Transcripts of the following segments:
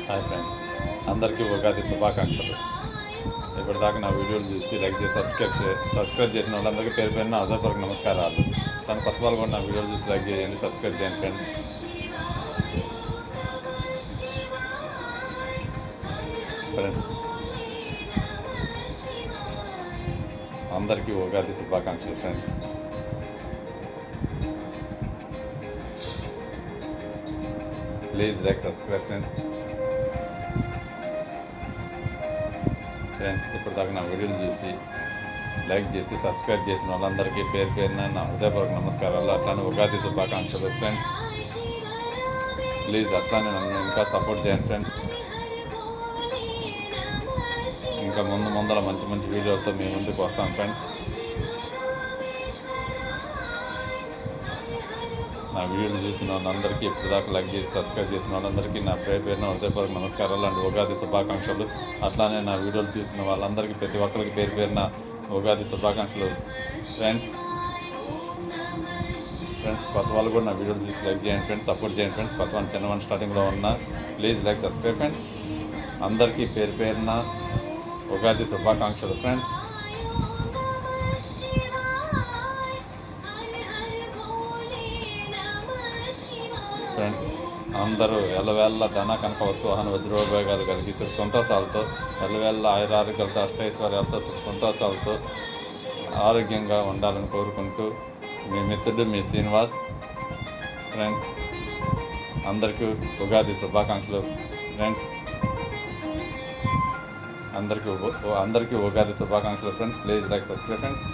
Hi friends, అందరికీ ఉగాది శుభాకాంక్షలు. ఇప్పటిదాకా నా వీడియోలు చూసి లైక్ చేసి సబ్స్క్రైబ్ చేసిన వాళ్ళందరికీ పేరు పేరున హృదయపూర్వక నమస్కారాలు. తన కొత్త వాళ్ళు కూడా నా వీడియోలు చూసి లైక్ చేయండి, సబ్స్క్రైబ్ చేయండి ఫ్రెండ్స్. అందరికీ ఉగాది శుభాకాంక్షలు friends. Please like subscribe friends. ఇప్పటిదాకా నా వీడియోలు చూసి లైక్ చేసి సబ్స్క్రైబ్ చేసిన వాళ్ళందరికీ పేరు పేరున నా హృదయపూర్వక నమస్కారాలు. అట్లానే ఉగాది శుభాకాంక్షలు ఫ్రెండ్స్. ప్లీజ్ అట్లానే నన్ను ఇంకా సపోర్ట్ చేయండి ఫ్రెండ్స్. ఇంకా ముందర మంచి మంచి వీడియోలతో మీ ముందుకు వస్తాను ఫ్రెండ్స్. నా వీడియోలు చూసిన వాళ్ళందరికీ ఇప్పటిదాకా లైక్ చేసి సబ్స్క్రైబ్ చేసిన వాళ్ళందరికీ నా పేరున హృదయపూర్వక నమస్కారాలు అండ్ ఉగాది శుభాకాంక్షలు. అట్లానే నా వీడియోలు చూసిన వాళ్ళందరికీ ప్రతి ఒక్కరికి పేరున ఉగాది శుభాకాంక్షలు ఫ్రెండ్స్. కొత్త వాళ్ళు కూడా నా వీడియోలు చూసి లైక్ చేయండి ఫ్రెండ్స్, సపోర్ట్ చేయండి ఫ్రెండ్స్. కొత్త వాళ్ళు చిన్నవన్ స్టార్టింగ్లో ఉన్న ప్లీజ్ లైక్ సబ్స్క్రైబ్ ఫ్రెండ్స్. అందరికీ పేరున ఉగాది శుభాకాంక్షలు ఫ్రెండ్స్. ఫ్రెండ్స్ అందరూ ఎల్లవేళ్ళ ధన కనక వస్తువాహన వజ్రోపయోగాలు కలిగి సుఖ సంతోషాలతో ఎల్లవేళ్ళ ఆయురారోగ్యాలతో అష్టైశ్వర్యాలతో సుఖ సంతోషాలతో ఆరోగ్యంగా ఉండాలని కోరుకుంటూ మీ మిత్రుడు మీ శ్రీనివాస్. ఫ్రెండ్స్ అందరికీ ఉగాది శుభాకాంక్షలు ఫ్రెండ్స్. అందరికీ ఉగాది శుభాకాంక్షలు friends. Please like subscribe friends.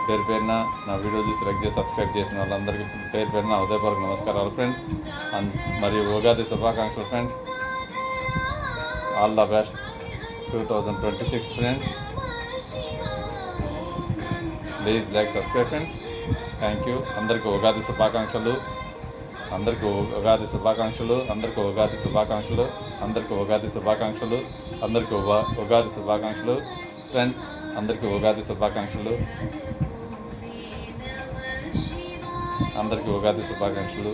పేరు పేరున నా వీడియో చూసి లైక్ చేసి సబ్స్క్రైబ్ చేసిన వాళ్ళందరికీ పేరు పేరున హృదయపూర్వక నమస్కారాలు ఫ్రెండ్స్. మరియు ఉగాది శుభాకాంక్షలు friends. All the best 2026 friends. Please like subscribe friends. Thank you. అందరికీ ఉగాది శుభాకాంక్షలు. అందరికీ ఉగాది శుభాకాంక్షలు. అందరికీ ఉగాది శుభాకాంక్షలు. అందరికీ ఉగాది శుభాకాంక్షలు. అందరికీ ఉగాది శుభాకాంక్షలు ఫ్రెండ్స్. అందరికీ ఉగాది శుభాకాంక్షలు. అందరికీ ఉగాది శుభాకాంక్షలు.